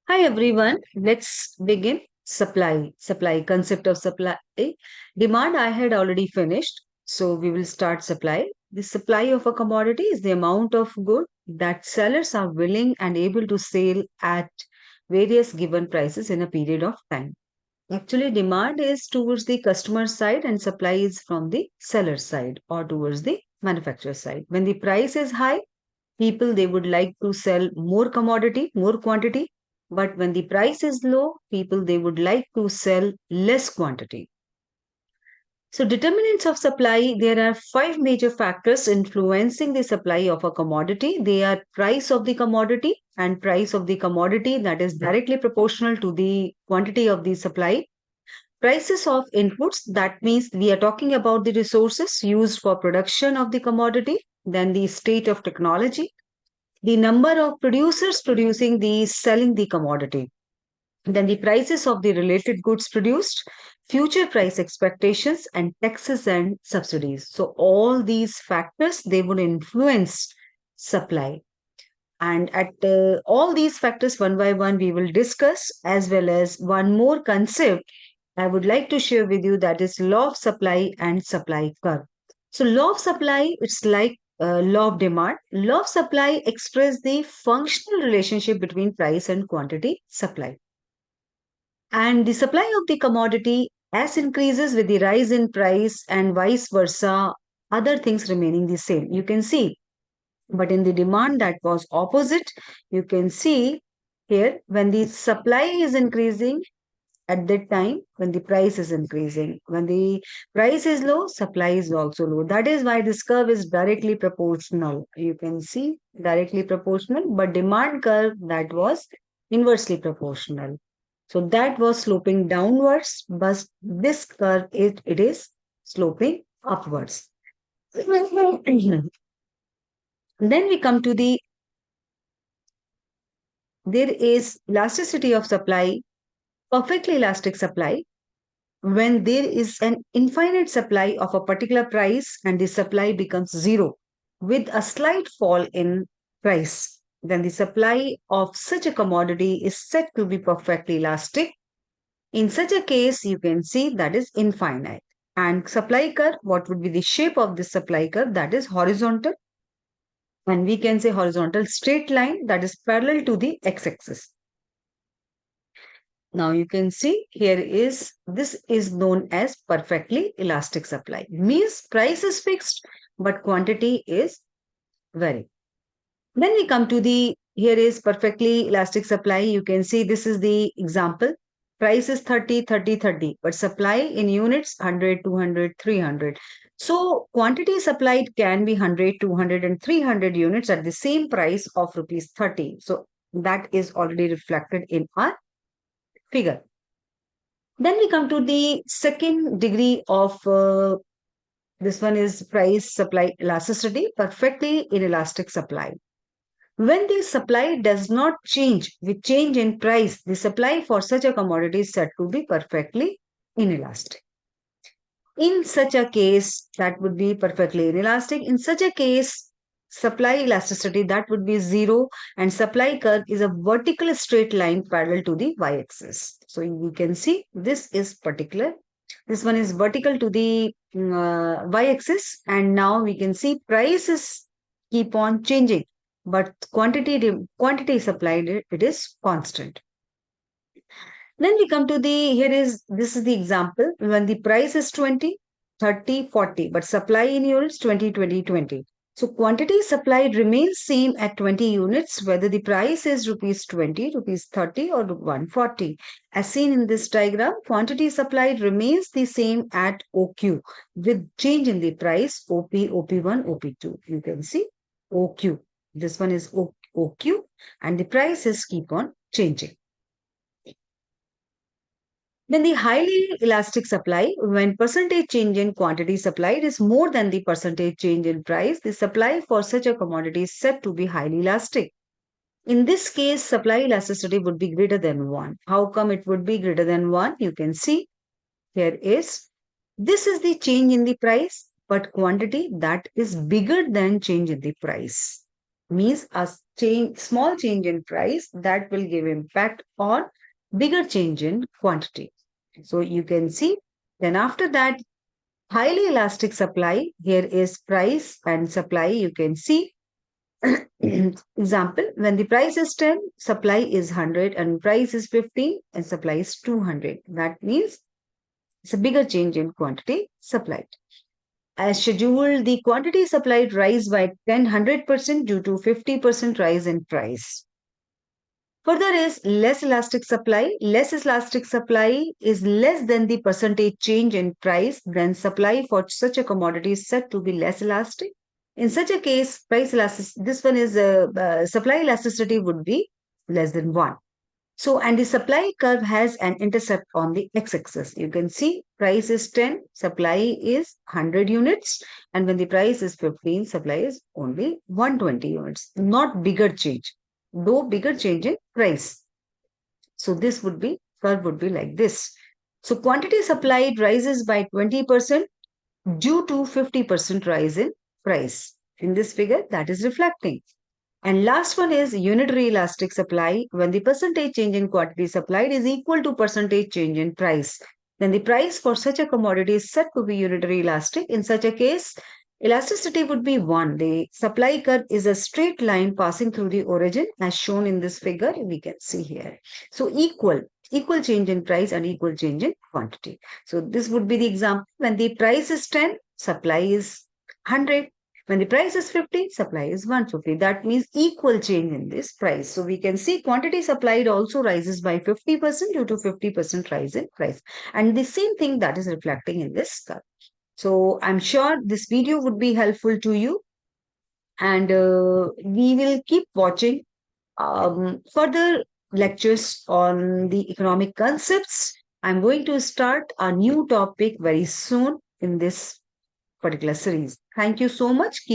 Hi everyone, let's begin. Supply, concept of supply. Demand I had already finished, so we will start supply. The supply of a commodity is the amount of good that sellers are willing and able to sell at various given prices in a period of time. Actually, demand is towards the customer side and supply is from the seller side or towards the manufacturer side. When the price is high, people they would like to sell more commodity, more quantity, but when the price is low, people they would like to sell less quantity. So determinants of supply, there are five major factors influencing the supply of a commodity. They are price of the commodity, and price of the commodity that is directly proportional to the quantity of the supply. Prices of inputs, that means we are talking about the resources used for production of the commodity. Then the state of technology, the number of producers producing the selling the commodity, then the prices of the related goods produced, future price expectations, and taxes and subsidies. So all these factors they would influence supply. And at all these factors one by one we will discuss, as well as one more concept I would like to share with you, that is law of supply and supply curve. So law of supply, it's like law of demand. Law of supply express the functional relationship between price and quantity supply. And the supply of the commodity as increases with the rise in price and vice versa, other things remaining the same. You can see, but in the demand that was opposite, you can see here when the supply is increasing, at that time when the price is increasing. When the price is low, supply is also low. That is why this curve is directly proportional. You can see directly proportional, but demand curve that was inversely proportional. So that was sloping downwards, but this curve it is sloping upwards. Then we come to the there is elasticity of supply, perfectly elastic supply when there is an infinite supply of a particular price and the supply becomes zero with a slight fall in price, then the supply of such a commodity is said to be perfectly elastic. In such a case, you can see that is infinite. And supply curve, what would be the shape of this supply curve? That is horizontal. And we can say horizontal straight line that is parallel to the x-axis. Now you can see here is this is known as perfectly elastic supply. Means price is fixed, but quantity is varied. Then we come to the here is perfectly elastic supply. You can see this is the example. Price is 30, 30, 30, but supply in units 100, 200, 300. So quantity supplied can be 100, 200, and 300 units at the same price of rupees 30. So that is already reflected in our figure. Then we come to the second degree of this one is price supply elasticity, perfectly inelastic supply. When the supply does not change with change in price, the supply for such a commodity is said to be perfectly inelastic. In such a case, that would be perfectly inelastic. In such a case, supply elasticity that would be zero, and supply curve is a vertical straight line parallel to the y-axis. So you can see this is particular. This one is vertical to the y-axis, and now we can see prices keep on changing, but quantity supplied it is constant. Then we come to the here is this is the example when the price is 20, 30, 40, but supply in units 20, 20, 20. So quantity supplied remains same at 20 units whether the price is rupees 20, rupees 30 or 140. As seen in this diagram, quantity supplied remains the same at OQ with change in the price OP, OP1, OP2. You can see OQ. This one is OQ and the prices keep on changing. Then the highly elastic supply, when percentage change in quantity supplied is more than the percentage change in price, the supply for such a commodity is said to be highly elastic. In this case, supply elasticity would be greater than 1. How come it would be greater than 1? You can see here is, this is the change in the price, but quantity that is bigger than change in the price. means a small change in price that will give impact on bigger change in quantity. So you can see, then after that, highly elastic supply, here is price and supply. You can see, example, when the price is 10, supply is 100, and price is 15 and supply is 200. That means it's a bigger change in quantity supplied. As scheduled, the quantity supplied rise by 100% due to 50% rise in price. Further is less elastic supply. Less elastic supply is less than the percentage change in price, then supply for such a commodity is said to be less elastic. In such a case, price elasticity, this one is supply elasticity would be less than 1. So, and the supply curve has an intercept on the x-axis. You can see price is 10, supply is 100 units. And when the price is 15, supply is only 120 units. Not bigger change, though bigger change in price. So this would be, curve would be like this. So quantity supplied rises by 20% due to 50% rise in price. In this figure, that is reflecting. And last one is unitary elastic supply. When the percentage change in quantity supplied is equal to percentage change in price, then the price for such a commodity is said to be unitary elastic. In such a case, elasticity would be 1. The supply curve is a straight line passing through the origin as shown in this figure we can see here. So equal change in price and equal change in quantity. So this would be the example. When the price is 10, supply is 100. When the price is 50, supply is 150. That means equal change in this price. So we can see quantity supplied also rises by 50% due to 50% rise in price. And the same thing that is reflecting in this curve. So I'm sure this video would be helpful to you. And we will keep watching further lectures on the economic concepts. I'm going to start a new topic very soon in this particular series. Thank you so much. Keep